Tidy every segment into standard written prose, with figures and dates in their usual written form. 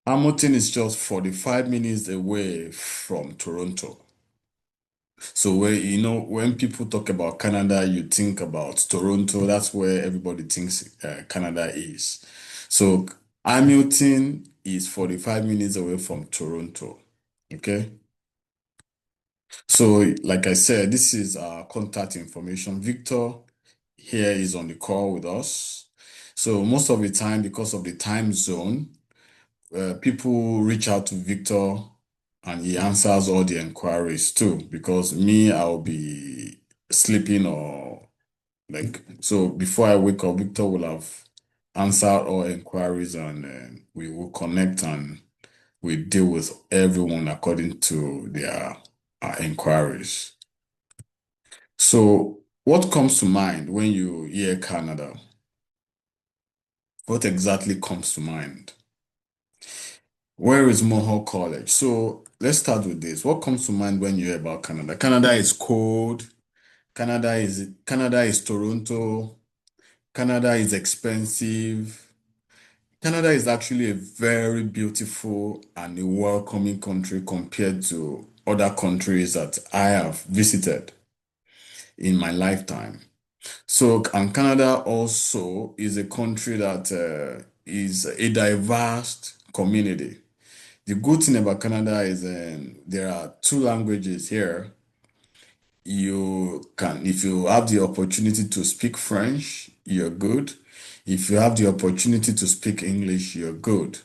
Hamilton is just 45 minutes away from Toronto. So when people talk about Canada, you think about Toronto. That's where everybody thinks Canada is. So Hamilton is 45 minutes away from Toronto. Okay. So like I said, this is our contact information. Victor here is on the call with us. So most of the time, because of the time zone, people reach out to Victor and he answers all the inquiries too. Because me, I'll be sleeping or like, so before I wake up, Victor will have answered all inquiries and we will connect and we deal with everyone according to their inquiries. So, what comes to mind when you hear Canada? What exactly comes to mind? Where is Mohawk College? So, let's start with this. What comes to mind when you hear about Canada? Canada is cold. Canada is Toronto. Canada is expensive. Canada is actually a very beautiful and a welcoming country compared to other countries that I have visited in my lifetime. So, and Canada also is a country that is a diverse community. The good thing about Canada is there are two languages here. You can, if you have the opportunity to speak French, you're good. If you have the opportunity to speak English, you're good.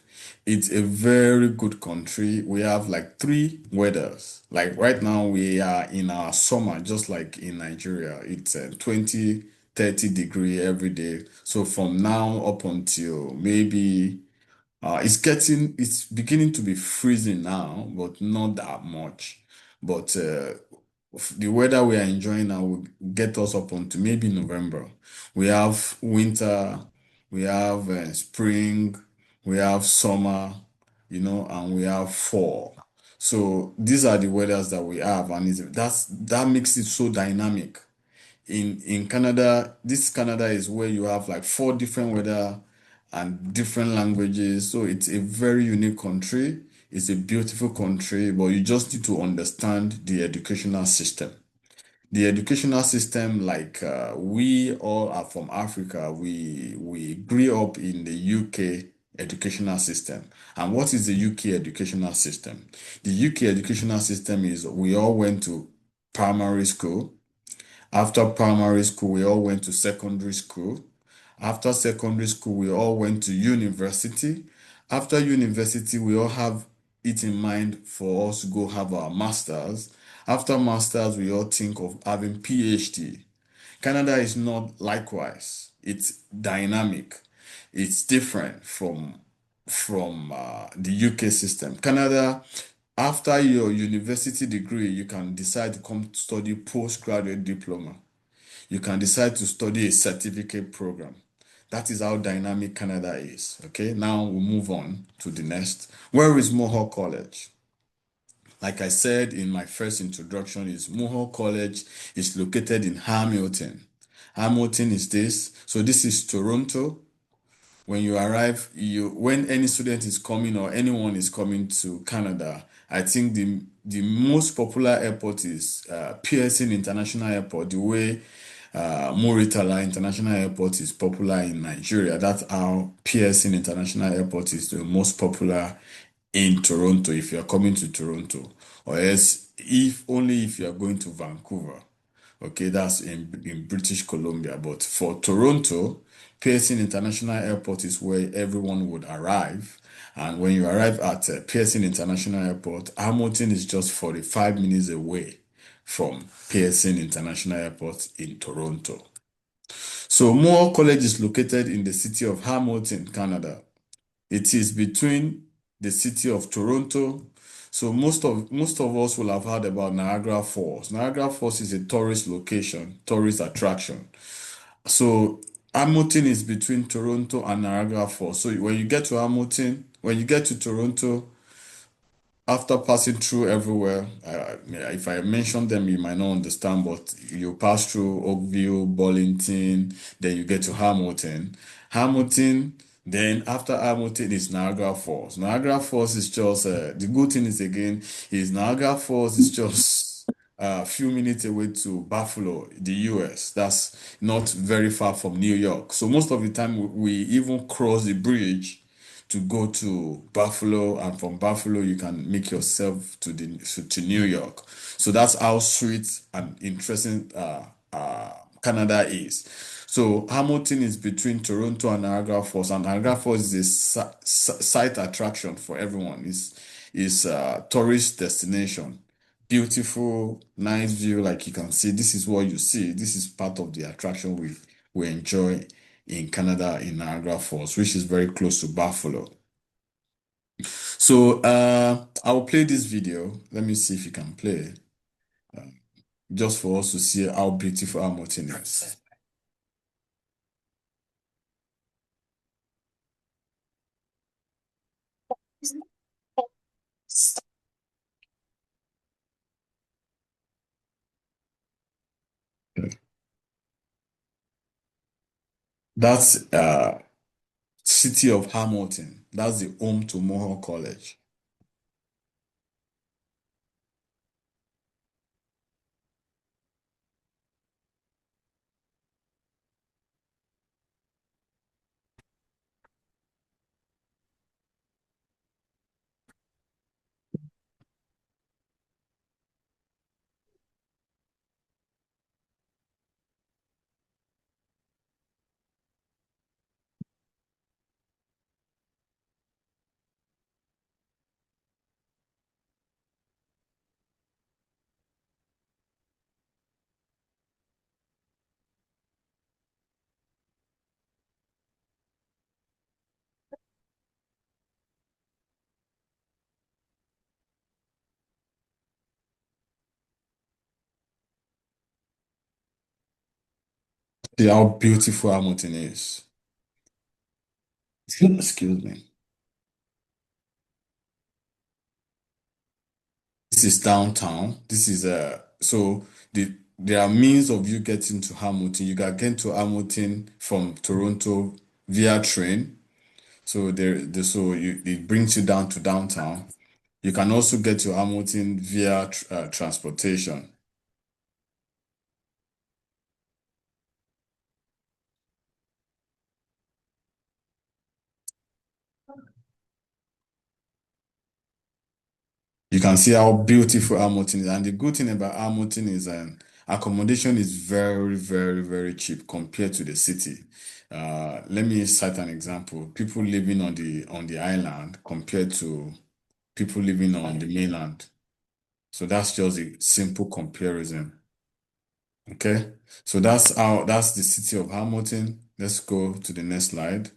It's a very good country. We have like three weathers. Like right now, we are in our summer, just like in Nigeria. It's 20, 30 degree every day. So from now up until maybe it's beginning to be freezing now, but not that much. But the weather we are enjoying now will get us up onto maybe November. We have winter, we have spring, we have summer, and we have fall. So these are the weathers that we have, and that makes it so dynamic. In Canada, this Canada is where you have like four different weather and different languages. So it's a very unique country. It's a beautiful country, but you just need to understand the educational system. The educational system, like we all are from Africa, we grew up in the UK educational system. And what is the UK educational system? The UK educational system is we all went to primary school. After primary school, we all went to secondary school. After secondary school, we all went to university. After university, we all have it in mind for us to go have our masters. After masters, we all think of having PhD. Canada is not likewise. It's dynamic. It's different from the UK system. Canada, after your university degree, you can decide to come study postgraduate diploma. You can decide to study a certificate program. That is how dynamic Canada is. Okay, now we'll move on to the next. Where is Mohawk College? Like I said in my first introduction, is Mohawk College is located in Hamilton. Hamilton is this. So this is Toronto. When you arrive, when any student is coming or anyone is coming to Canada, I think the most popular airport is Pearson International Airport. The way Muritala International Airport is popular in Nigeria, that's how Pearson International Airport is the most popular in Toronto if you're coming to Toronto, or else if only if you're going to Vancouver. Okay, that's in British Columbia. But for Toronto, Pearson International Airport is where everyone would arrive. And when you arrive at Pearson International Airport, Hamilton is just 45 minutes away from Pearson International Airport in Toronto. So Moore College is located in the city of Hamilton, Canada. It is between the city of Toronto. So most of us will have heard about Niagara Falls. Niagara Falls is a tourist location, tourist attraction. So Hamilton is between Toronto and Niagara Falls. So when you get to Hamilton, when you get to Toronto, after passing through everywhere, if I mention them, you might not understand, but you pass through Oakville, Burlington, then you get to Hamilton. Hamilton, Then after Hamilton is Niagara Falls. Niagara Falls is just the good thing is again is Niagara Falls is just a few minutes away to Buffalo, the US. That's not very far from New York. So most of the time we even cross the bridge to go to Buffalo, and from Buffalo you can make yourself to New York. So that's how sweet and interesting Canada is. So Hamilton is between Toronto and Niagara Falls, and Niagara Falls is a site attraction for everyone. It's a tourist destination. Beautiful, nice view, like you can see. This is what you see. This is part of the attraction we enjoy in Canada in Niagara Falls, which is very close to Buffalo. So I'll play this video. Let me see if you can play, uh, just for us to see how beautiful Hamilton is. That's city of Hamilton. That's the home to Mohawk College. See how beautiful Hamilton is. Excuse me. This is downtown. This is so there are means of you getting to Hamilton. You can get to Hamilton from Toronto via train. So it brings you down to downtown. You can also get to Hamilton via transportation. You can see how beautiful Hamilton is. And the good thing about Hamilton is accommodation is very, very, very cheap compared to the city. Let me cite an example. People living on the island compared to people living on the mainland. So that's just a simple comparison. Okay. So that's the city of Hamilton. Let's go to the next slide.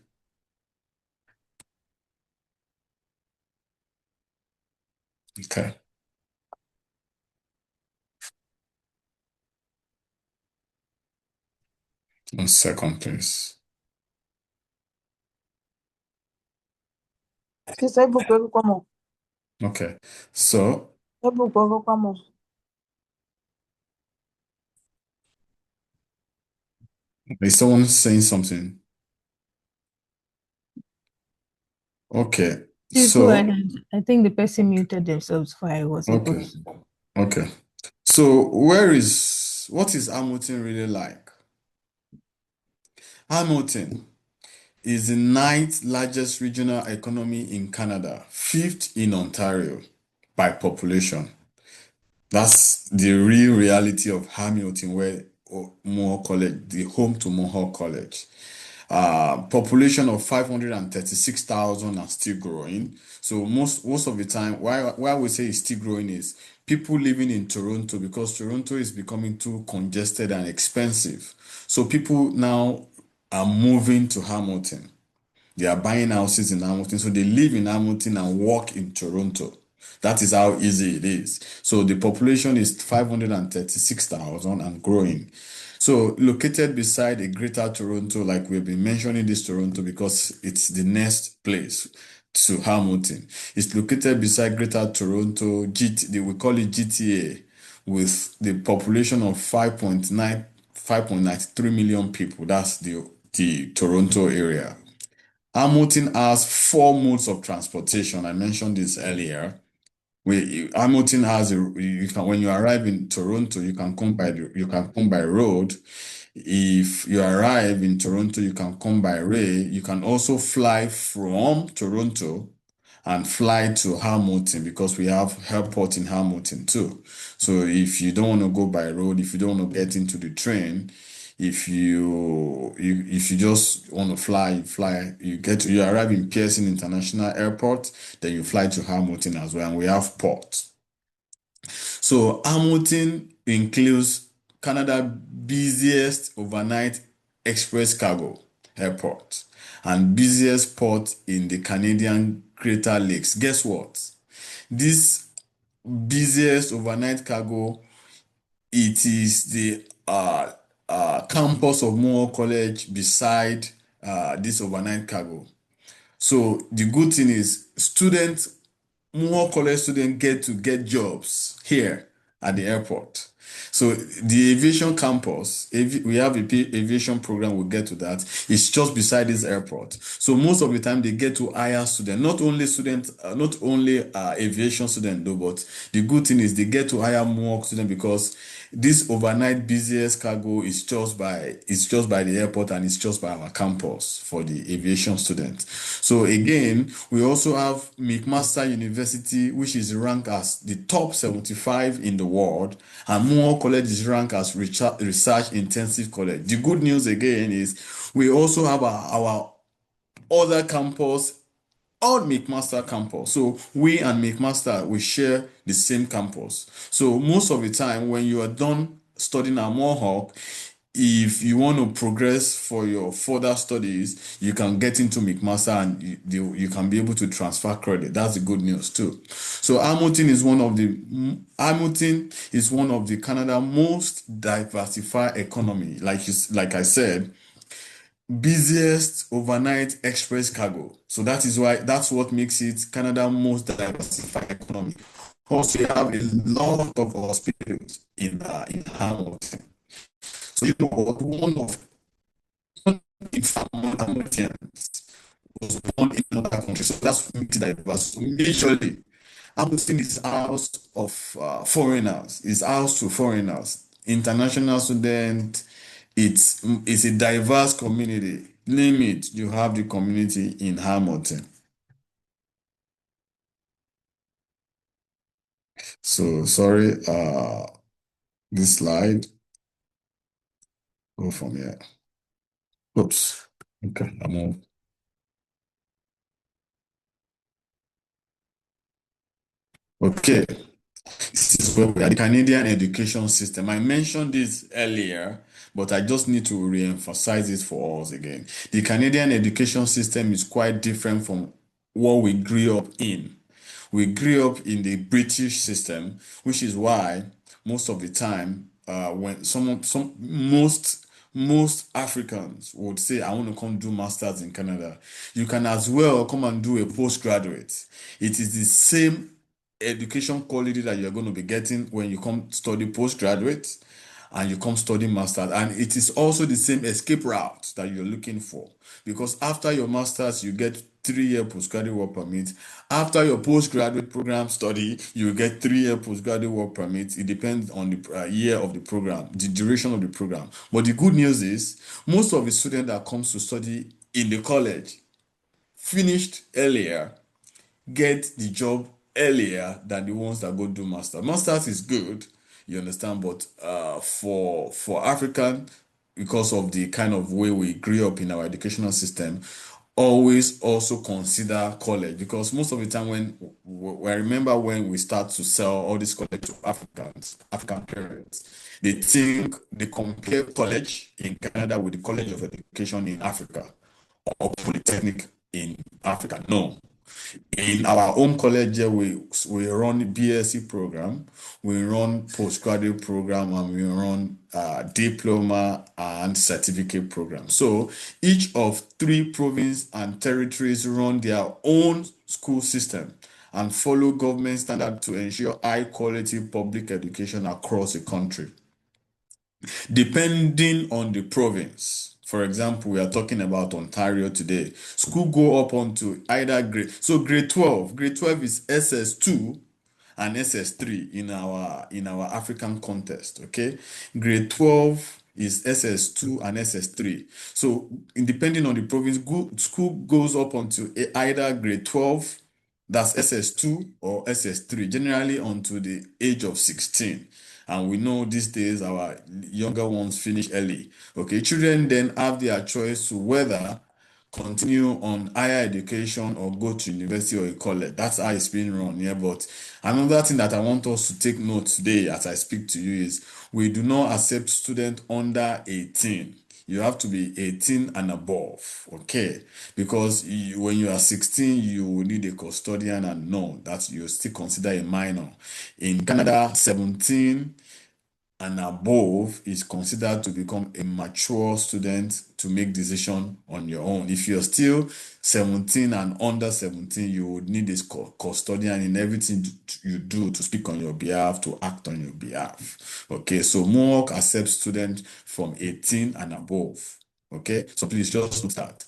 Okay. 1 second, please. Kisa ibuku ego kwa mo. Okay. So Ibuku ego kwa mo. is someone saying something? Okay. Please go So ahead. I think the person muted themselves before I was able okay. to. Okay. So what is Hamilton really like? Hamilton is the ninth largest regional economy in Canada, fifth in Ontario by population. That's the real reality of Hamilton, where Mohawk College, the home to Mohawk College. Population of 536,000 and still growing. So most of the time, why we say it's still growing is people living in Toronto, because Toronto is becoming too congested and expensive. So people now are moving to Hamilton. They are buying houses in Hamilton, so they live in Hamilton and work in Toronto. That is how easy it is. So the population is 536,000 and growing. So located beside a greater Toronto, like we've been mentioning this Toronto because it's the next place to Hamilton. It's located beside Greater Toronto, we call it GTA, with the population of 5.93 million people. That's the Toronto area. Hamilton has four modes of transportation. I mentioned this earlier. Hamilton has you can when you arrive in Toronto, you can come by road. If you arrive in Toronto, you can come by rail. You can also fly from Toronto and fly to Hamilton because we have airport in Hamilton too. So if you don't want to go by road, if you don't want to get into the train, if you just want to fly, you fly. You arrive in Pearson International Airport, then you fly to Hamilton as well, and we have ports. So Hamilton includes Canada's busiest overnight express cargo airport and busiest port in the Canadian Greater Lakes. Guess what? This busiest overnight cargo, it is the campus of Mohawk College beside this overnight cargo. So the good thing is more college students get to get jobs here at the airport. So the aviation campus, we have aviation program, we'll get to that. It's just beside this airport. So most of the time they get to hire students, not only aviation students though, but the good thing is they get to hire more students because this overnight busiest cargo is it's just by the airport and it's just by our campus for the aviation students. So again, we also have McMaster University, which is ranked as the top 75 in the world, and Mohawk College is ranked as research intensive college. The good news again is we also have our other campus on McMaster campus. So we and McMaster, we share the same campus. So most of the time when you are done studying at Mohawk, if you want to progress for your further studies, you can get into McMaster and you can be able to transfer credit. That's the good news too. So Hamilton is one of the Canada most diversified economy. Like I said, busiest overnight express cargo. So that's what makes it Canada most diversified economy. Also, you have a lot of hospitals in Hamilton. So you know what? One Hamiltonians was born in another country. So that's what makes it diverse. So majorly, Hamilton is house of foreigners. It's house to foreigners, international students. It's a diverse community. Name it, you have the community in Hamilton. So sorry, this slide, go from here. Oops. Okay, I'm on. Okay, this is where we are. The Canadian education system. I mentioned this earlier, but I just need to re-emphasize it for us again. The Canadian education system is quite different from what we grew up in. We grew up in the British system, which is why most of the time, when most Africans would say, I want to come do masters in Canada, you can as well come and do a postgraduate. It is the same education quality that you're going to be getting when you come study postgraduate and you come study masters, and it is also the same escape route that you're looking for, because after your masters you get 3-year postgraduate work permit. After your postgraduate program study, you get 3-year postgraduate work permit. It depends on the year of the program, the duration of the program. But the good news is most of the students that comes to study in the college finished earlier, get the job earlier than the ones that go do masters. Masters is good, you understand, but for African, because of the kind of way we grew up in our educational system, always also consider college, because most of the time I remember when we start to sell all this college to African parents, they compare college in Canada with the College of Education in Africa or polytechnic in Africa. No, in our home college here, we run BSc program, we run postgraduate program, and we run diploma and certificate program. So each of 3 provinces and territories run their own school system and follow government standard to ensure high quality public education across the country. Depending on the province, For example, we are talking about Ontario today. School go up onto either grade. So grade 12. Grade 12 is SS2 and SS3 in our African context. Okay. Grade 12 is SS2 and SS3. So depending on the province, school goes up onto either grade 12, that's SS2 or SS3, generally onto the age of 16. And we know these days our younger ones finish early. Okay, children then have their choice to whether continue on higher education or go to university or a college. That's how it's being run here. But another thing that I want us to take note today as I speak to you is we do not accept students under 18. You have to be 18 and above, okay? Because when you are 16, you will need a custodian and know that you still consider a minor. In Canada, 17 and above is considered to become a mature student to make decision on your own. If you're still 17 and under 17, you would need a custodian in everything you do to speak on your behalf, to act on your behalf. Okay, so Mohawk accepts students from 18 and above. Okay, so please just note that.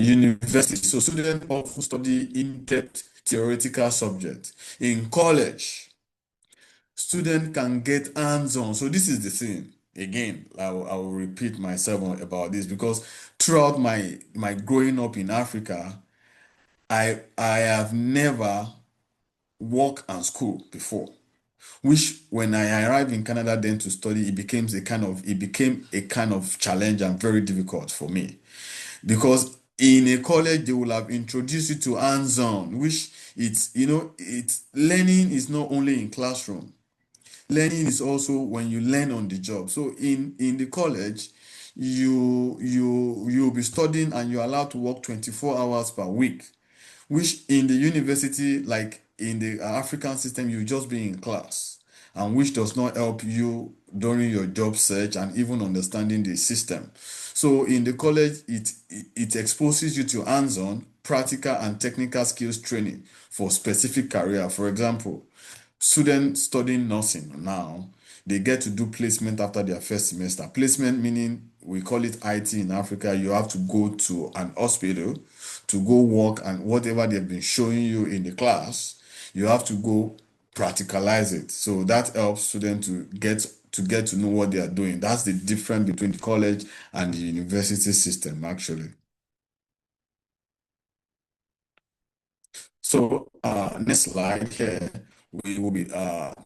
University, so students often study in-depth theoretical subjects. In college, student can get hands-on. So this is the thing. Again, I will repeat myself about this because throughout my growing up in Africa, I have never worked and school before. Which when I arrived in Canada then to study, it became a kind of challenge and very difficult for me. Because in a college they will have introduced you to hands-on, which it's learning is not only in classroom. Learning is also when you learn on the job. So in the college, you'll be studying and you're allowed to work 24 hours per week, which in the university, like in the African system, you just be in class, and which does not help you during your job search and even understanding the system. So in the college, it exposes you to hands-on, practical, and technical skills training for specific career. For example, students studying nursing now, they get to do placement after their first semester. Placement meaning we call it IT in Africa. You have to go to an hospital to go work and whatever they've been showing you in the class, you have to go practicalize it. So that helps students to get to know what they are doing. That's the difference between the college and the university system, actually. So, next slide here, we will be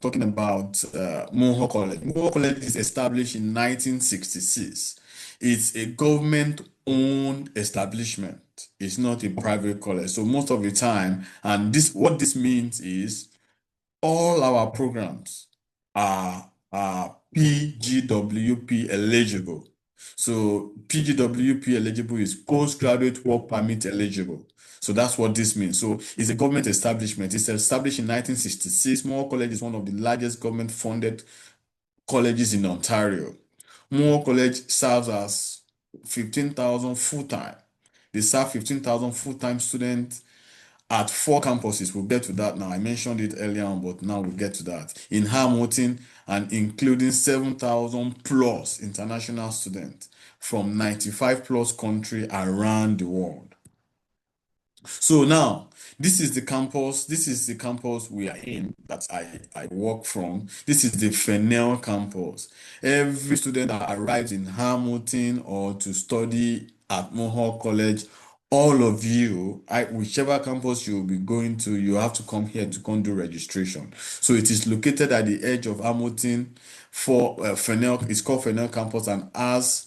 talking about Mohawk College. Mohawk College is established in 1966. It's a government-owned establishment. It's not a private college. So most of the time, and what this means is all our programs are PGWP eligible. So PGWP eligible is postgraduate work permit eligible. So that's what this means. So it's a government establishment. It's established in 1966. Moore College is one of the largest government-funded colleges in Ontario. Moore College serves as 15,000 full-time. They serve 15,000 full-time students at 4 campuses. We'll get to that now. I mentioned it earlier on, but now we'll get to that. In Hamilton, and including 7,000 plus international students from 95 plus countries around the world. So now, this is the campus we are in that I work from. This is the Fennel campus. Every student that arrives in Hamilton or to study at Mohawk College, all of you, whichever campus you'll be going to, you have to come here to come do registration. So it is located at the edge of Hamilton for Fennel. It's called Fennel campus and has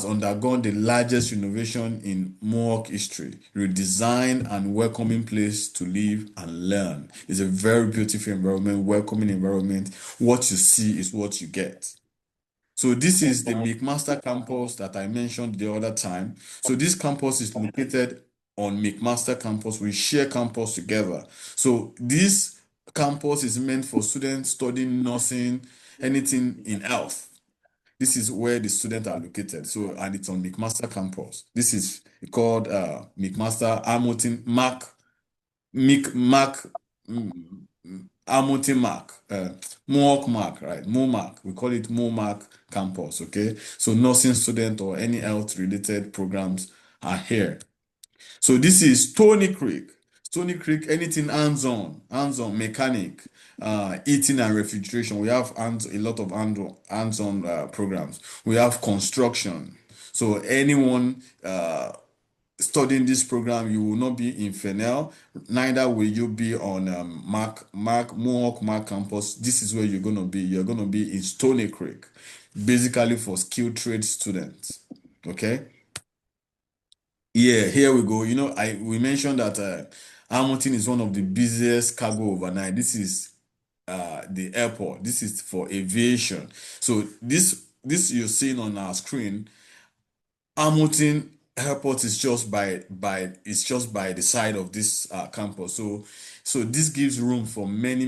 undergone the largest renovation in Mohawk history, redesigned and welcoming place to live and learn. It's a very beautiful environment, welcoming environment. What you see is what you get. So this is the McMaster campus that I mentioned the other time. So this campus is located on McMaster campus. We share campus together. So this campus is meant for students studying nursing, anything in health. This is where the students are located. So, and it's on McMaster campus. This is called McMaster Hamilton Mac Mic Mac. Hamilton Mark, Mohawk Mark, right? Momark. We call it Momark campus, okay? So nursing student or any health related programs are here. So this is Stony Creek. Stony Creek, anything hands-on, mechanic, eating and refrigeration. We have a lot of hands-on programs. We have construction. So anyone studying this program, you will not be in Fennel, neither will you be on Mohawk Mark campus. This is where you're gonna be. You're gonna be in Stony Creek, basically for skilled trade students. Okay. Yeah, here we go. We mentioned that Hamilton is one of the busiest cargo overnight. This is the airport. This is for aviation. So this you're seeing on our screen, Hamilton Airport is just by the side of this campus. So this gives room for many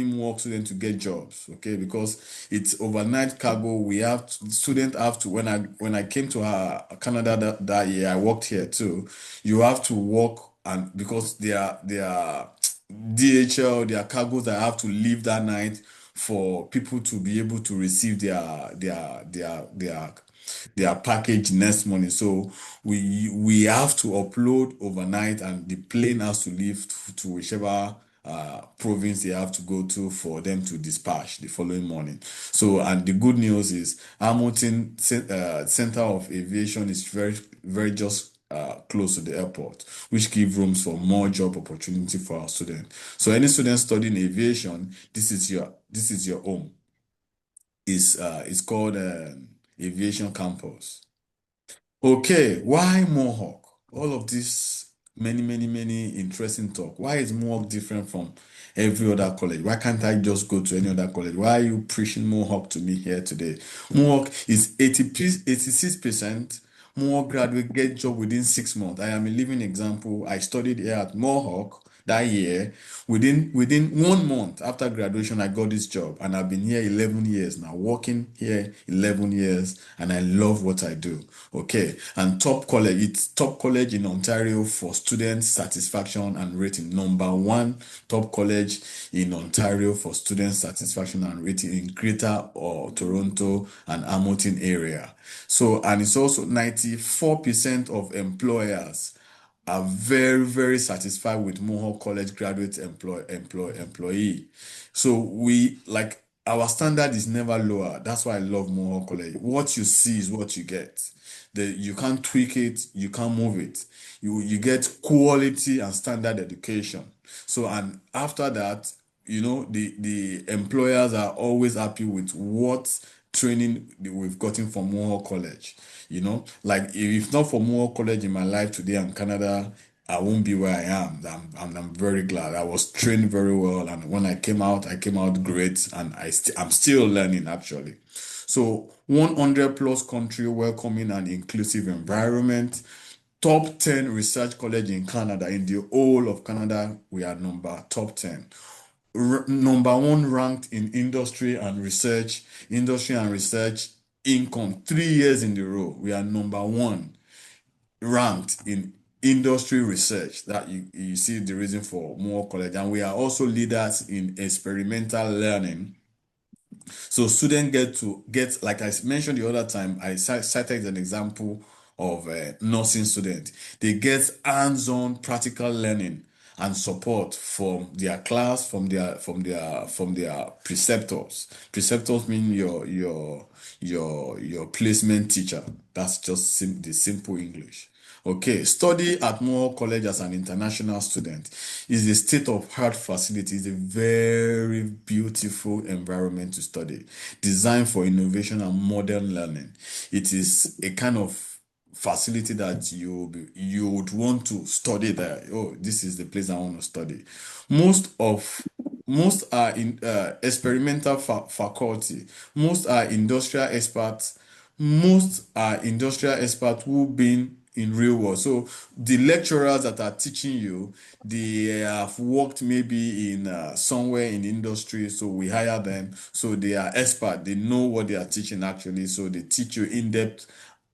more students to get jobs. Okay, because it's overnight cargo. Students have to when I came to Canada that year, I worked here too. You have to work, and because they are DHL, there are cargoes that have to leave that night for people to be able to receive their package next morning. So we have to upload overnight, and the plane has to leave to whichever province they have to go to for them to dispatch the following morning. So, and the good news is Hamilton Center of Aviation is very just close to the airport, which give rooms for more job opportunity for our students. So any student studying aviation, this is your home. It's called Aviation Campus. Okay, why Mohawk? All of this many interesting talk. Why is Mohawk different from every other college? Why can't I just go to any other college? Why are you preaching Mohawk to me here today? Mohawk is 86%. Mohawk graduate get job within 6 months. I am a living example. I studied here at Mohawk that year. Within 1 month after graduation, I got this job, and I've been here 11 years now, working here 11 years, and I love what I do. Okay, and it's top college in Ontario for student satisfaction and rating. Number one top college in Ontario for student satisfaction and rating in Greater or Toronto and Hamilton area. So, and it's also 94% of employers are very satisfied with Mohawk College graduate employee. So we like our standard is never lower. That's why I love Mohawk College. What you see is what you get. You can't tweak it, you can't move it. You get quality and standard education. So, and after that, the employers are always happy with what training we've gotten from Mohawk College. Like if not for Mohawk College in my life today in Canada, I won't be where I am. I'm very glad. I was trained very well, and when I came out great, and I'm still learning actually. So 100 plus country welcoming and inclusive environment. Top 10 research college in Canada. In the whole of Canada, we are top 10. Number one ranked in industry and research income 3 years in a row. We are number one ranked in industry research. That you see the reason for more college. And we are also leaders in experimental learning. So students get like I mentioned the other time, I cited an example of a nursing student. They get hands-on practical learning and support from their class, from their preceptors. Preceptors mean your placement teacher. That's just the simple English. Okay, study at Mohawk College as an international student is a state-of-art facility. It's a very beautiful environment to study, designed for innovation and modern learning. It is a kind of facility that you would want to study there. Oh, this is the place I want to study. Most are in experimental faculty. Most are industrial experts. Most are industrial experts who been in real world. So the lecturers that are teaching you, they have worked maybe in somewhere in industry. So we hire them. So they are expert. They know what they are teaching actually. So they teach you in depth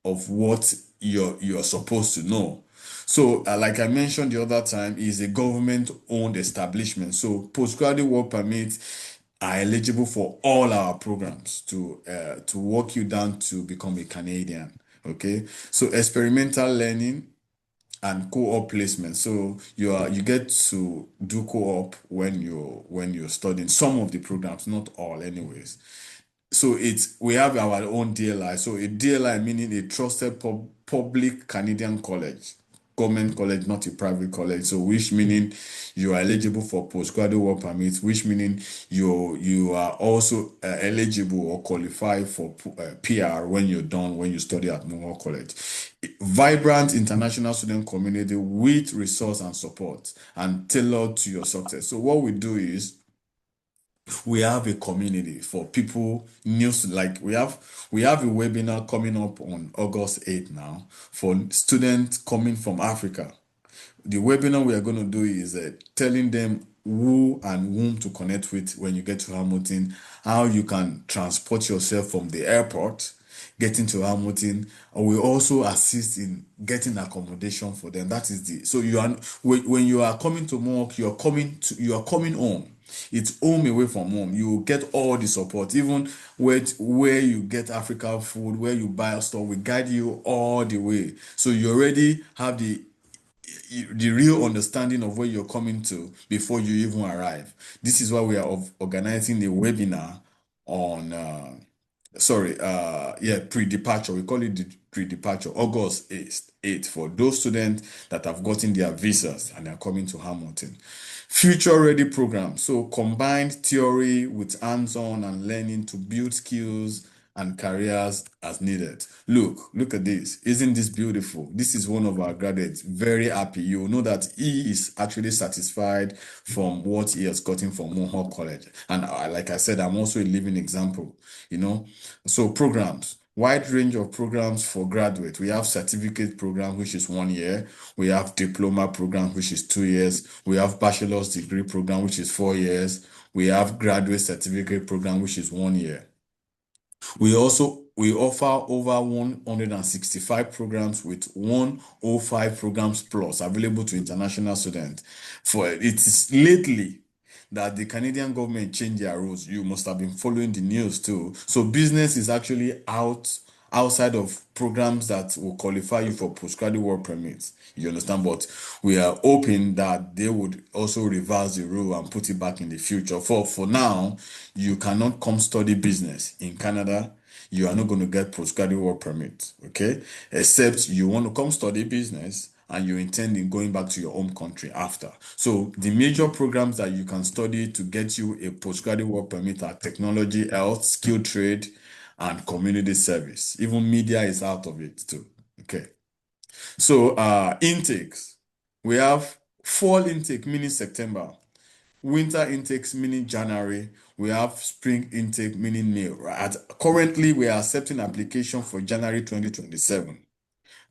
of what you're supposed to know. So, like I mentioned the other time, is a government-owned establishment. So, postgraduate work permits are eligible for all our programs to work you down to become a Canadian. Okay, so experimental learning and co-op placement. So you get to do co-op when you're studying some of the programs, not all, anyways. So we have our own DLI. So a DLI meaning a trusted public Canadian college, government college, not a private college. So which meaning you are eligible for postgraduate work permit, which meaning you are also eligible or qualify for PR when you're done when you study at Mohawk College. Vibrant international student community with resource and support and tailored to your success. So what we do is we have a community for people news like we have a webinar coming up on August 8th now for students coming from Africa. The webinar we are going to do is telling them who and whom to connect with when you get to Hamilton, how you can transport yourself from the airport, getting to Hamilton, and we also assist in getting accommodation for them. That is the so you are when you are coming to Mohawk, you are coming home. It's home away from home. You get all the support, even where you get African food, where you buy stuff. We guide you all the way, so you already have the real understanding of where you're coming to before you even arrive. This is why we are organizing a webinar on pre-departure. We call it the pre-departure, August 8th, for those students that have gotten their visas and are coming to Hamilton. Future ready program. So combined theory with hands-on and learning to build skills and careers as needed. Look at this. Isn't this beautiful? This is one of our graduates. Very happy. You know that he is actually satisfied from what he has gotten from Mohawk College. And like I said, I'm also a living example, you know. So programs. Wide range of programs for graduate. We have certificate program, which is 1 year. We have diploma program, which is 2 years. We have bachelor's degree program, which is 4 years. We have graduate certificate program, which is 1 year. We offer over 165 programs with 105 programs plus available to international students. For it is lately that the Canadian government changed their rules. You must have been following the news too. So business is actually outside of programs that will qualify you for postgraduate work permits. You understand? But we are hoping that they would also reverse the rule and put it back in the future. For now, you cannot come study business in Canada. You are not going to get postgraduate work permit, okay? Except you want to come study business and you intend in going back to your home country after. So the major programs that you can study to get you a postgraduate work permit are technology, health, skilled trade, and community service. Even media is out of it too. Okay. So intakes. We have fall intake meaning September, winter intakes meaning January. We have spring intake meaning May. Right? Currently, we are accepting application for January 2027.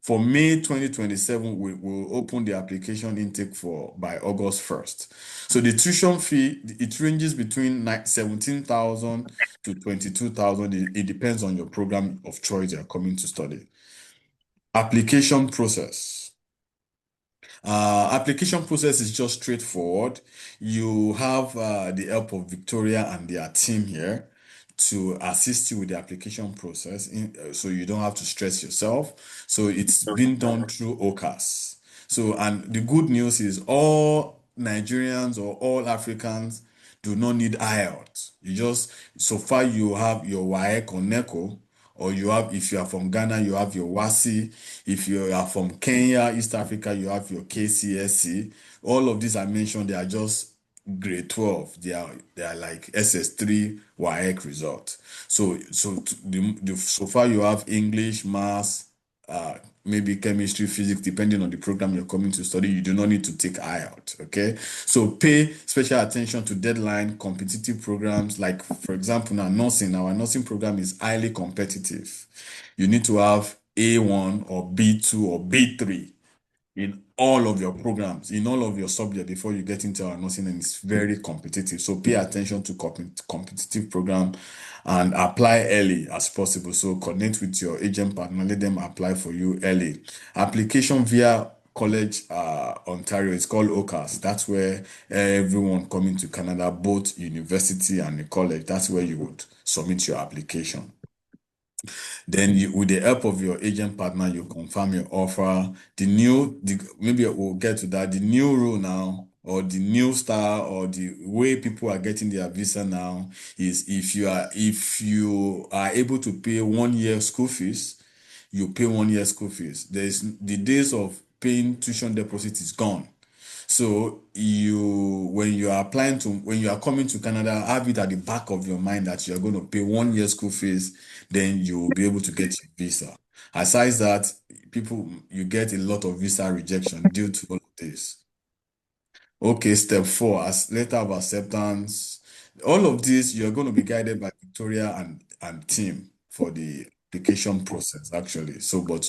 For May 2027, we will open the application intake for by August 1st. So the tuition fee, it ranges between 17,000 to 22,000. It depends on your program of choice you're coming to study. Application process. Application process is just straightforward. You have the help of Victoria and their team here to assist you with the application process so you don't have to stress yourself. So it's been done through OCAS. So, and the good news is all Nigerians or all Africans do not need IELTS. You just, so far you have your WAEC or NECO, or you have, if you are from Ghana, you have your WASI. If you are from Kenya, East Africa, you have your KCSC. All of these I mentioned, they are just grade 12. They are like SS3 WAEC result. So far you have English, maths, maybe chemistry, physics, depending on the program you're coming to study. You do not need to take IELTS, okay? So pay special attention to deadline competitive programs. Like, for example, now nursing, our nursing program is highly competitive. You need to have A1 or B2 or B3 in all of your programs, in all of your subjects before you get into our nursing, and it's very competitive. So pay attention to competitive program and apply early as possible. So connect with your agent partner, let them apply for you early. Application via College, Ontario. It's called OCAS. That's where everyone coming to Canada, both university and the college, that's where you would submit your application. Then you, with the help of your agent partner, you confirm your offer. Maybe we'll get to that. The new rule now, or the new style, or the way people are getting their visa now is if you are able to pay 1 year school fees, you pay 1 year school fees. There's the days of paying tuition deposit is gone. So when you are coming to Canada, have it at the back of your mind that you are going to pay 1 year school fees, then you will be able to get your visa. Aside that, you get a lot of visa rejection due to all of this. Okay, step four, as letter of acceptance. All of this, you're going to be guided by Victoria and team for the application process, actually. So, but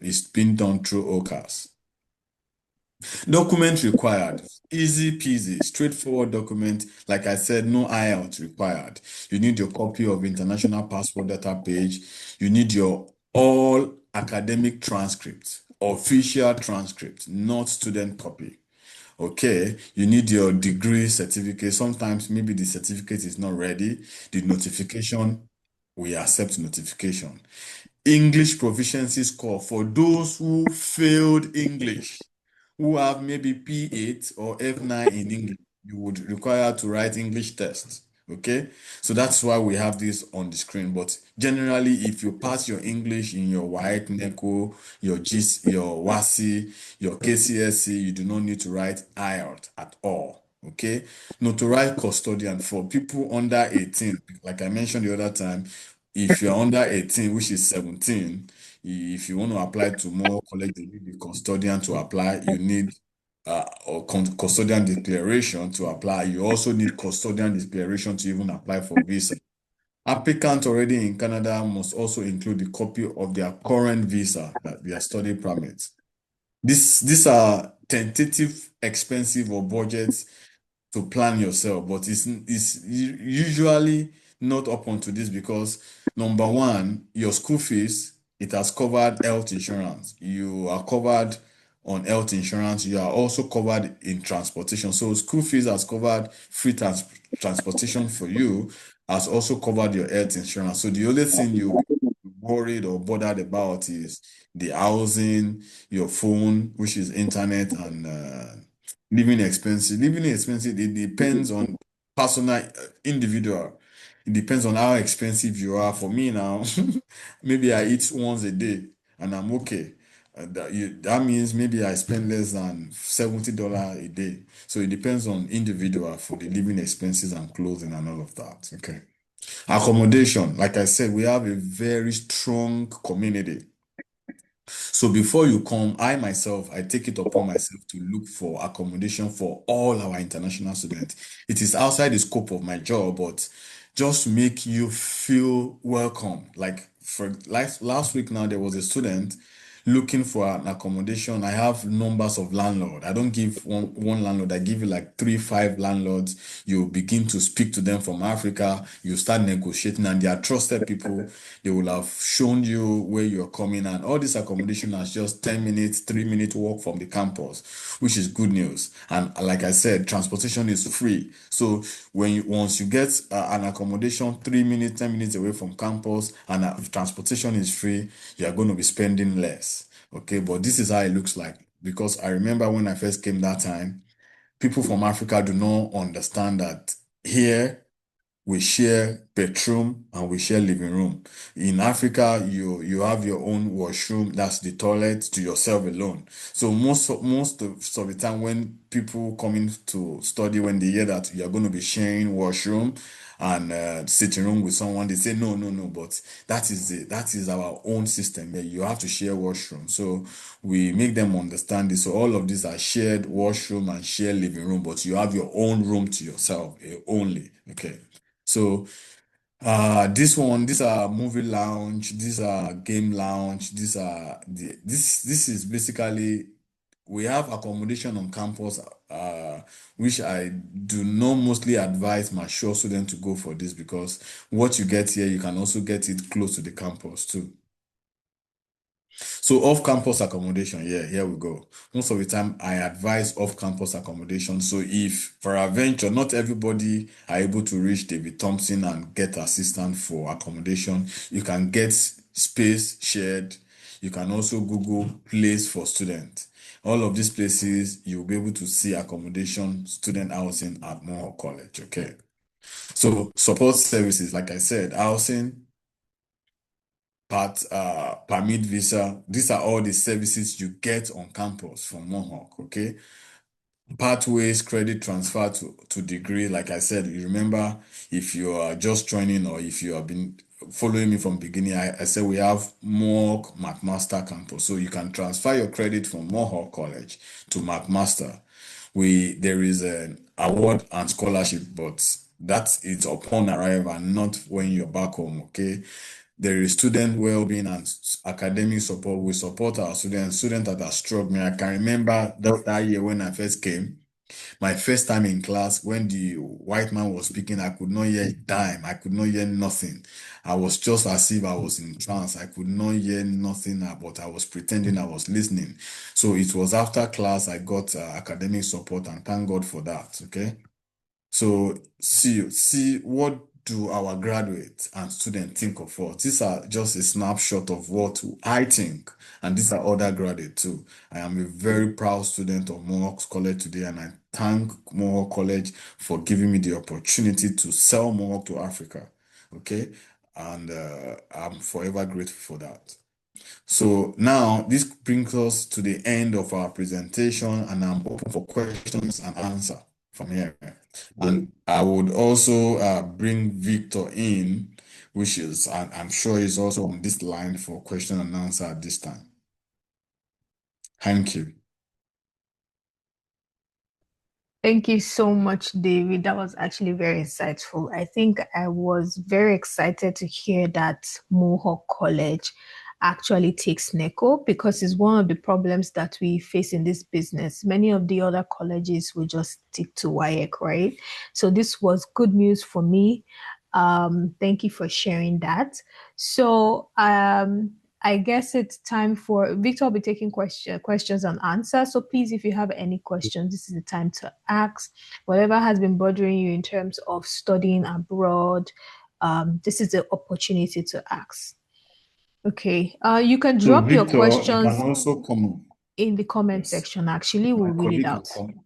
it's been done through OCAS. Document required. Easy peasy, straightforward document. Like I said, no IELTS required. You need your copy of international passport data page. You need your all academic transcript, official transcript, not student copy. Okay, you need your degree certificate. Sometimes maybe the certificate is not ready. The notification, we accept notification. English proficiency score for those who failed English, who have maybe P8 or F9 in English, you would require to write English tests. Okay, so that's why we have this on the screen. But generally, if you pass your English in your WAEC, NECO, your GC, your WASI, your KCSE, you do not need to write IELTS at all. Okay, notarized custodian for people under 18, like I mentioned the other time. If you're under 18, which is 17, if you want to apply to more college, you need the custodian to apply. You need custodian declaration to apply. You also need custodian declaration to even apply for visa. Applicants already in Canada must also include the copy of their current visa, that their study permits. These are tentative, expensive, or budgets to plan yourself, but it's usually not up onto this because number one, your school fees, it has covered health insurance. You are covered on health insurance. You are also covered in transportation. So school fees has covered free transportation for you, has also covered your health insurance. So the only thing you'll be worried or bothered about is the housing, your phone, which is internet, and living expenses. Living expenses, it depends on personal, individual. It depends on how expensive you are. For me now, maybe I eat once a day and I'm okay. That means maybe I spend less than $70 a day. So it depends on individual for the living expenses and clothing and all of that. Okay. Accommodation, like I said, we have a very strong community. So before you come, I take it upon myself to look for accommodation for all our international students. It is outside the scope of my job, but just to make you feel welcome. Like last week now, there was a student looking for an accommodation. I have numbers of landlord. I don't give one landlord. I give you like 3, 5 landlords. You begin to speak to them from Africa. You start negotiating, and they are trusted people. They will have shown you where you're coming, and all this accommodation is just 10 minutes, 3 minute walk from the campus, which is good news. And like I said, transportation is free. So once you get an accommodation 3 minutes, 10 minutes away from campus, and transportation is free, you are going to be spending less. Okay, but this is how it looks like, because I remember when I first came that time, people from Africa do not understand that here we share bedroom and we share living room. In Africa, you have your own washroom, that's the toilet to yourself alone. So most of the time when people come in to study, when they hear that you're going to be sharing washroom and sitting room with someone, they say no, no, no. But that is our own system. Yeah, you have to share washroom. So we make them understand this. So all of these are shared washroom and shared living room, but you have your own room to yourself only. Okay. So these are movie lounge, these are game lounge, this is basically, we have accommodation on campus, which I do not mostly advise my sure student to go for this, because what you get here, you can also get it close to the campus too. So off-campus accommodation, yeah, here we go. Most of the time, I advise off-campus accommodation. So if for a venture, not everybody are able to reach David Thompson and get assistance for accommodation, you can get space shared. You can also Google place for students. All of these places, you'll be able to see accommodation, student housing at Mohawk College. Okay. So support services, like I said, housing, permit visa. These are all the services you get on campus from Mohawk, okay? Pathways, credit transfer to degree. Like I said, you remember if you are just joining or if you have been following me from beginning, I said we have Mohawk McMaster campus. So you can transfer your credit from Mohawk College to McMaster. There is an award and scholarship, but that is upon arrival, not when you're back home, okay? There is student well-being and academic support. We support our students that are struggling. I can remember that year when I first came, my first time in class, when the white man was speaking, I could not hear a dime. I could not hear nothing. I was just as if I was in trance. I could not hear nothing, but I was pretending I was listening. So it was after class I got academic support, and thank God for that. Okay. So see what do our graduates and students think of us? These are just a snapshot of what I think, and these are other graduates too. I am a very proud student of Mohawk College today, and I thank Mohawk College for giving me the opportunity to sell Mohawk to Africa. Okay, and I'm forever grateful for that. So now this brings us to the end of our presentation, and I'm open for questions and answer from here. And I would also bring Victor in, which is, and I'm sure he's also on this line for question and answer at this time. Thank you. Thank you so much, David. That was actually very insightful. I think I was very excited to hear that Mohawk College actually takes NECO because it's one of the problems that we face in this business. Many of the other colleges will just stick to WIEC, right? So this was good news for me. Thank you for sharing that. So I guess it's time for Victor will be taking questions and answers. So please, if you have any questions, this is the time to ask. Whatever has been bothering you in terms of studying abroad, this is the opportunity to ask. Okay. You can So drop your Victor, you can questions also come on. in the comment Yes, section. Actually, my we'll read it colleague can out. come.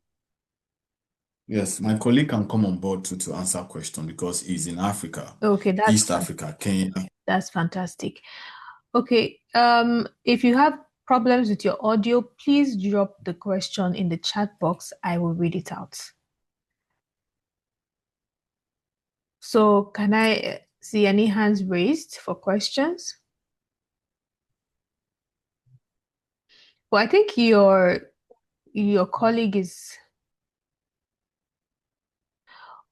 Yes, my colleague can come on board to answer question because he's in Africa, Okay, that's East fine. Africa, Kenya. That's fantastic. Okay. If you have problems with your audio, please drop the question in the chat box. I will read it out. So can I see any hands raised for questions? Well, I think your colleague is.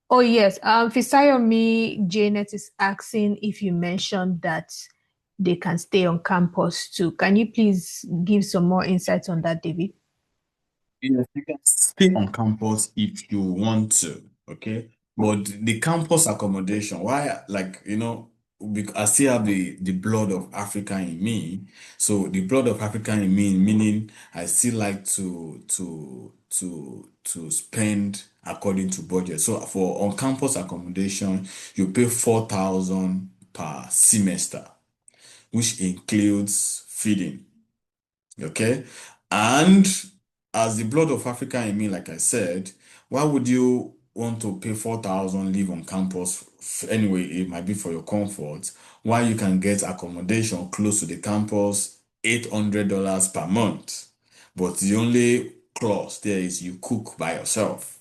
Oh yes, Fisayomi Janet is asking if you mentioned that they can stay on campus too. Can you please give some more insights on that, David? Yes, you can stay on campus if you want to, okay? But the campus accommodation, why, like, because I still have the blood of Africa in me. So the blood of Africa in me, meaning I still like to spend according to budget. So for on-campus accommodation, you pay 4,000 per semester, which includes feeding. Okay. And as the blood of Africa in me, like I said, why would you want to pay 4,000 live on campus? Anyway, it might be for your comfort. Why you can get accommodation close to the campus, $800 per month. But the only clause there is you cook by yourself.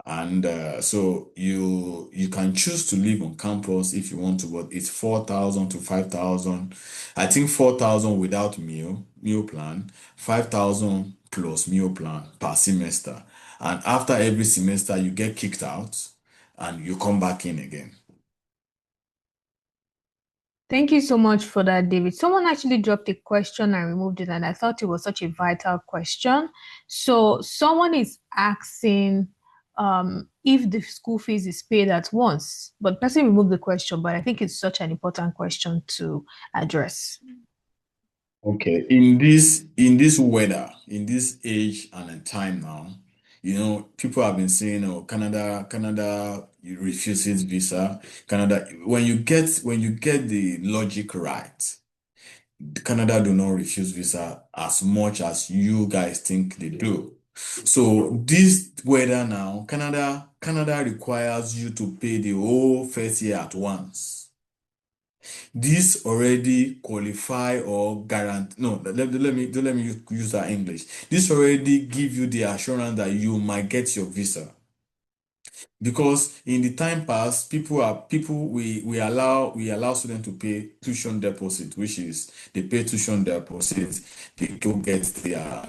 And so you can choose to live on campus if you want to, but it's 4,000 to 5,000. I think 4,000 without meal plan, 5,000 plus meal plan per semester. And after every semester, you get kicked out and you come back in again. Thank you so much for that, David. Someone actually dropped a question and removed it, and I thought it was such a vital question. So someone is asking if the school fees is paid at once, but the person removed the question, but I think it's such an important question to address. Okay, in this weather, in this age and in time now, people have been saying, "Oh, Canada refuses visa." Canada, when you get the logic right, Canada do not refuse visa as much as you guys think they do. So this weather now, Canada requires you to pay the whole first year at once. This already qualify or guarantee. No, let me use that English. This already give you the assurance that you might get your visa. Because in the time past, people we allow students to pay tuition deposit, which is they pay tuition deposit, they go get their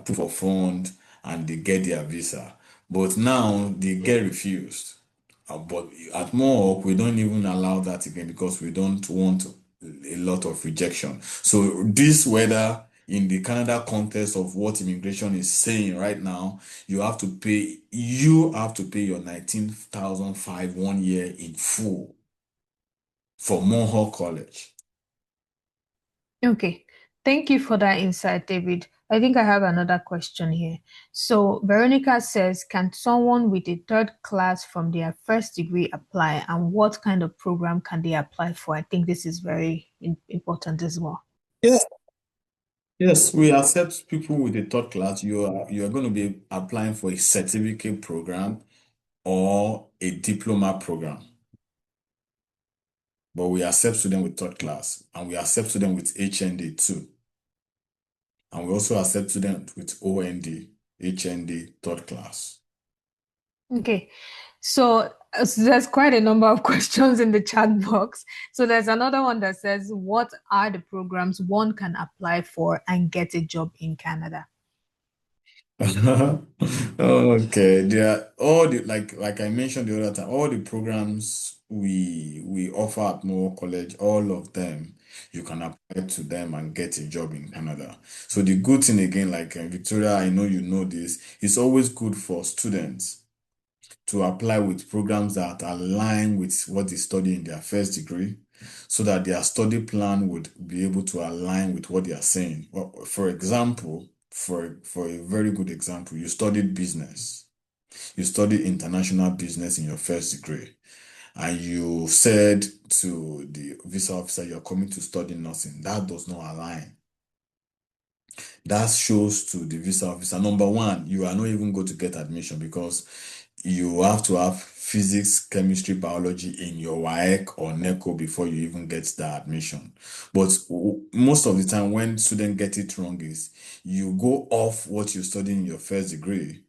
proof of fund, and they get their visa. But now they get refused. But at Mohawk, we don't even allow that again because we don't want a lot of rejection. So this whether in the Canada context of what immigration is saying right now, you have to pay your 19,005 1 year in full for Mohawk College. Okay. Thank you for that insight, David. I think I have another question here. So, Veronica says, can someone with a third class from their first degree apply, and what kind of program can they apply for? I think this is very important as well. Yes, yes, we accept people with a third class. You are going to be applying for a certificate program or a diploma program. But we accept students with third class, and we accept students with HND too. And we also accept students with OND, HND, third class. Okay. So there's quite a number of questions in the chat box. So there's another one that says, what are the programs one can apply for and get a job in Canada? Okay, there are all the like I mentioned the other time, all the programs we offer at Mohawk College, all of them you can apply to them and get a job in Canada. So the good thing again, like Victoria, I know you know this, it's always good for students to apply with programs that align with what they study in their first degree so that their study plan would be able to align with what they are saying. Well, for example, for a very good example, you studied business. You studied international business in your first degree, and you said to the visa officer you're coming to study nursing. That does not align. That shows to the visa officer, number one, you are not even going to get admission because you have to have physics, chemistry, biology in your WAEC or NECO before you even get that admission. But most of the time, when students get it wrong, is you go off what you studied in your first degree,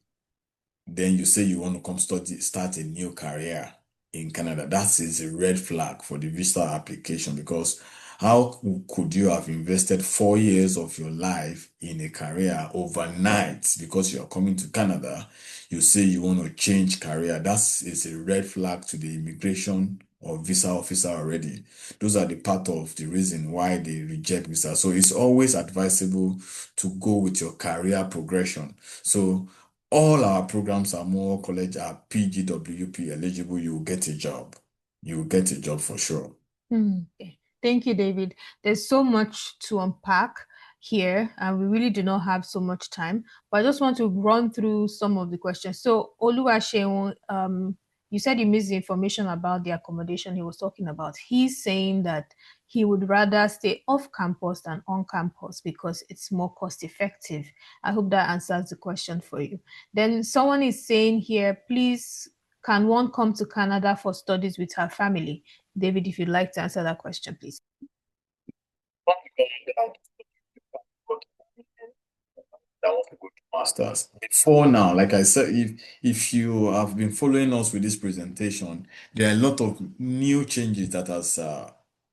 then you say you want to come start a new career in Canada. That is a red flag for the visa application because how could you have invested 4 years of your life in a career overnight because you're coming to Canada? You say you want to change career. That is a red flag to the immigration or visa officer already. Those are the part of the reason why they reject visa. So it's always advisable to go with your career progression. So all our programs at Mohawk College are PGWP eligible. You will get a job. You will get a job for sure. Okay. Thank you, David. There's so much to unpack here, and we really do not have so much time. But I just want to run through some of the questions. So, Oluwaseun, you said you missed the information about the accommodation he was talking about. He's saying that he would rather stay off campus than on campus because it's more cost effective. I hope that answers the question for you. Then someone is saying here, please, can one come to Canada for studies with her family? David, if you'd like to answer that question, please. That want to go to masters. Before now, like I said, if you have been following us with this presentation, there are a lot of new changes that has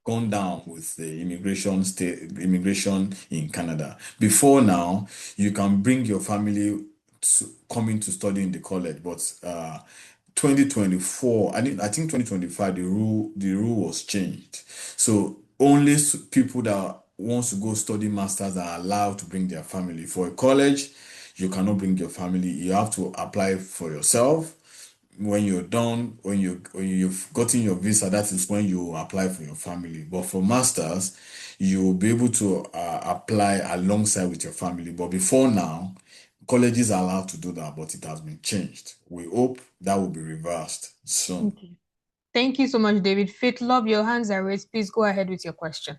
gone down with the immigration in Canada. Before now, you can bring your family to coming to study in the college, but 2024, I think 2025, the rule was changed. So only people that wants to go study masters are allowed to bring their family. For a college, you cannot bring your family. You have to apply for yourself. when you're done, when you've gotten your visa, that is when you apply for your family. But for masters, you'll be able to apply alongside with your family. But before now, colleges are allowed to do that, but it has been changed. We hope that will be reversed soon. Okay. Thank you so much, David. Faith, love, your hands are raised. Please go ahead with your question.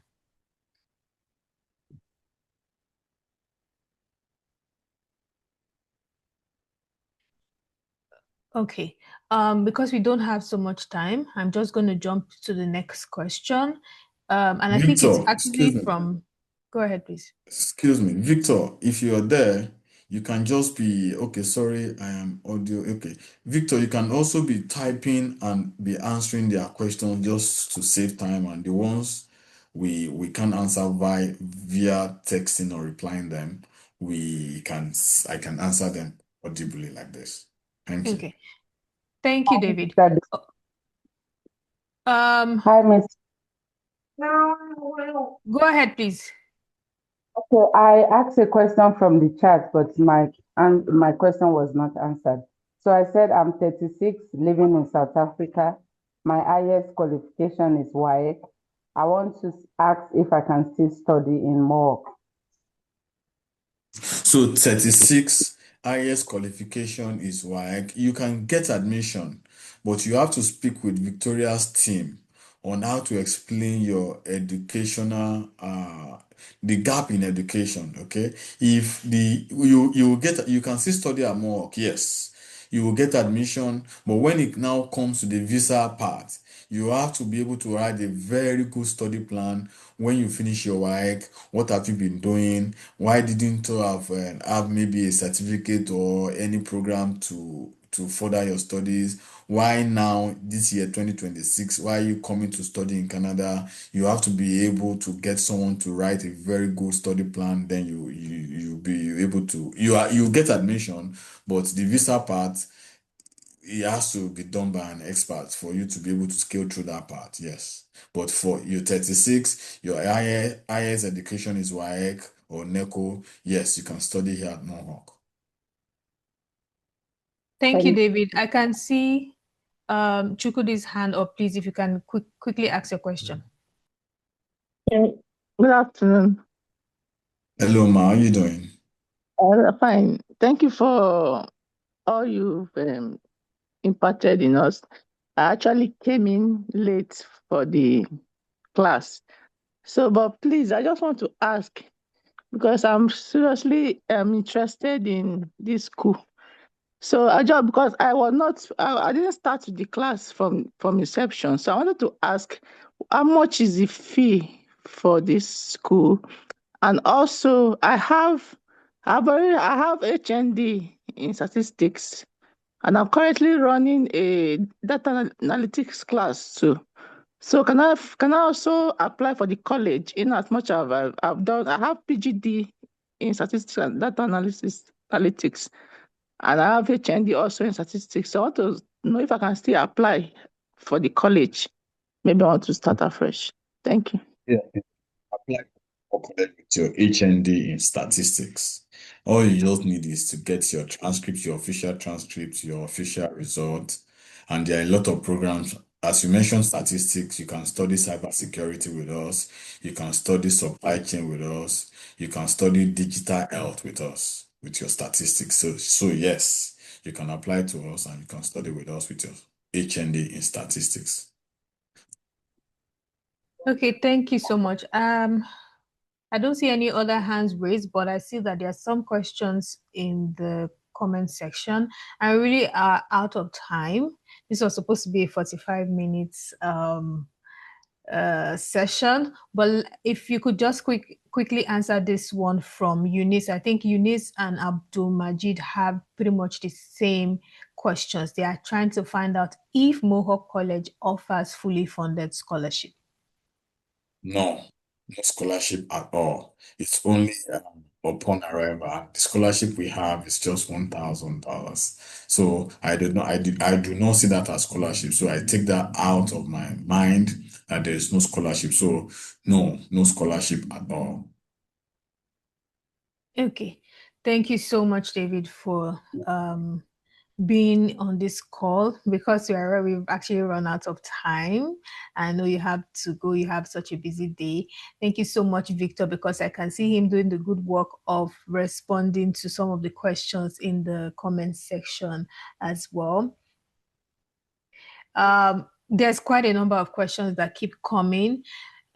Okay. Because we don't have so much time, I'm just going to jump to the next question. And I think it's Victor, excuse actually me. from, go ahead, please. Excuse me, Victor, if you're there, you can just be, okay, sorry, I am audio. Okay. Victor, you can also be typing and be answering their questions just to save time. And the ones we can answer via texting or replying them, I can answer them audibly like this. Thank you. Okay. Thank you, David. That- Um, Hi, Miss. Go ahead, please. So I asked a question from the chat, but my question was not answered. So I said I'm 36, living in South Africa. My highest qualification is WAEC. I want to ask if I can still study in Mohawk. So 36 highest qualification is WAEC. You can get admission, but you have to speak with Victoria's team on how to explain your educational the gap in education. Okay, if the you get you can still study at Mohawk, yes, you will get admission, but when it now comes to the visa part, you have to be able to write a very good study plan when you finish your work. What have you been doing? Why didn't you have maybe a certificate or any program to further your studies? Why now this year 2026? Why are you coming to study in Canada? You have to be able to get someone to write a very good study plan. Then you be able to you get admission, but the visa part it has to be done by an expert for you to be able to scale through that part. Yes. But for your 36, your highest education is WAEC or NECO. Yes, you can study here at Mohawk. Thank you, Thank David. I can see Chukwudi's hand up, please, if you can quickly ask your question. you. Good afternoon. Hello, Ma. How you doing? Fine. Thank you for all you've imparted in us. I actually came in late for the class. So, but please, I just want to ask because I'm seriously interested in this school. So I just because I didn't start the class from inception. So I wanted to ask how much is the fee for this school? And also, I have HND in statistics, and I'm currently running a data analytics class too. So can I also apply for the college in as much as I've done? I have PGD in statistics and data analytics, and I have HND also in statistics. So I want to know if I can still apply for the college. Maybe I want to start afresh. Thank you. Yeah. Apply for college with your HND in statistics. All you just need is to get your transcript, your official transcript, your official result. And there are a lot of programs. As you mentioned, statistics, you can study cybersecurity with us. You can study supply chain with us. You can study digital health with us, with your statistics. So yes, you can apply to us and you can study with us with your HND in statistics. Okay, thank you so much. I don't see any other hands raised, but I see that there are some questions in the comment section. I really are out of time. This was supposed to be a 45 minutes session, but if you could just quickly answer this one from Eunice. I think Eunice and Abdul Majid have pretty much the same questions. They are trying to find out if Mohawk College offers fully funded scholarship. No, no scholarship at all. It's only upon arrival. And the scholarship we have is just $1,000. So I do not see that as scholarship. So I take that out of my mind that there is no scholarship. So no, no scholarship at all. Okay. Thank you so much, David, for being on this call because we've actually run out of time. I know you have to go, you have such a busy day. Thank you so much, Victor, because I can see him doing the good work of responding to some of the questions in the comment section as well. There's quite a number of questions that keep coming.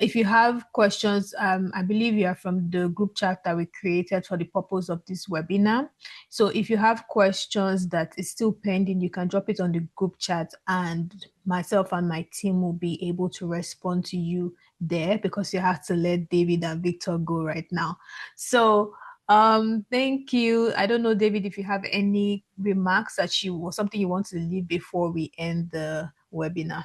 If you have questions, I believe you are from the group chat that we created for the purpose of this webinar. So if you have questions that is still pending, you can drop it on the group chat and myself and my team will be able to respond to you there because you have to let David and Victor go right now. So thank you. I don't know, David, if you have any remarks that you or something you want to leave before we end the webinar.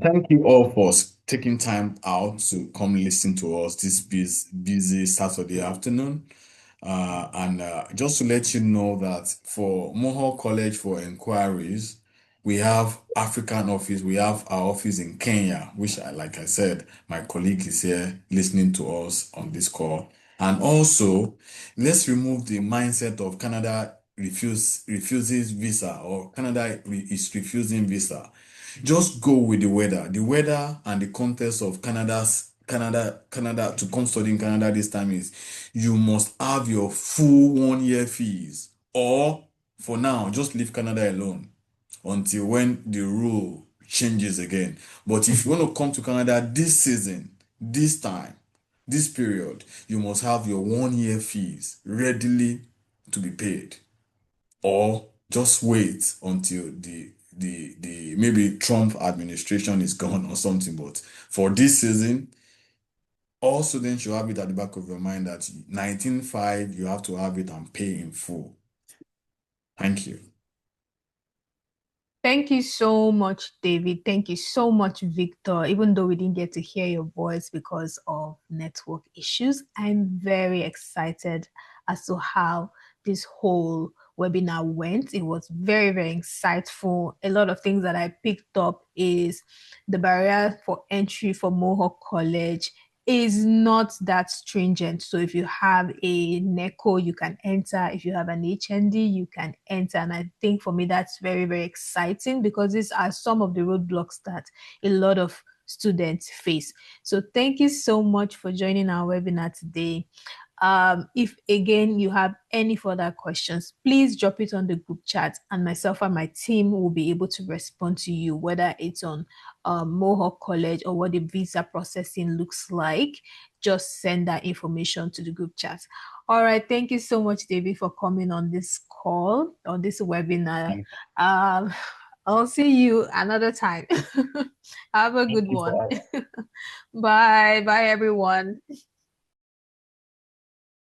Thank you all for taking time out to come listen to us this busy Saturday afternoon. And just to let you know that for Mohawk College for inquiries, we have African office. We have our office in Kenya, which, like I said, my colleague is here listening to us on this call. And also, let's remove the mindset of Canada refuses visa or Canada is refusing visa. Just go with the weather. The weather and the context of Canada to come study in Canada this time is you must have your full 1 year fees. Or for now, just leave Canada alone until when the rule changes again. But if you want to come to Canada this season, this time, this period, you must have your 1 year fees readily to be paid. Or just wait until the maybe Trump administration is gone or something. But for this season, all students should have it at the back of your mind that 19.5 you have to have it and pay in full. Thank you. Thank you so much, David. Thank you so much, Victor. Even though we didn't get to hear your voice because of network issues, I'm very excited as to how this whole webinar went. It was very, very insightful. A lot of things that I picked up is the barrier for entry for Mohawk College is not that stringent. So if you have a NECO, you can enter. If you have an HND, you can enter. And I think for me, that's very, very exciting because these are some of the roadblocks that a lot of students face. So thank you so much for joining our webinar today. If again you have any further questions, please drop it on the group chat and myself and my team will be able to respond to you, whether it's on Mohawk College or what the visa processing looks like. Just send that information to the group chat. All right. Thank you so much, David, for coming on this call, on this webinar. I'll see you another time. Have a good one. Bye. Bye, everyone.